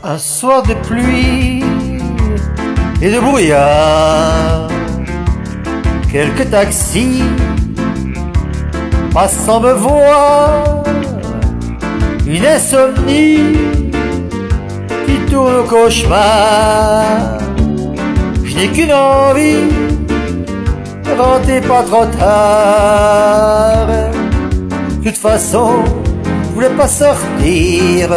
Un soir de pluie et de brouillard, quelques taxis passant me voir, une insomnie qui tourne au cauchemar. Je n'ai qu'une envie, rentrez pas trop tard. De toute façon, je voulais pas sortir.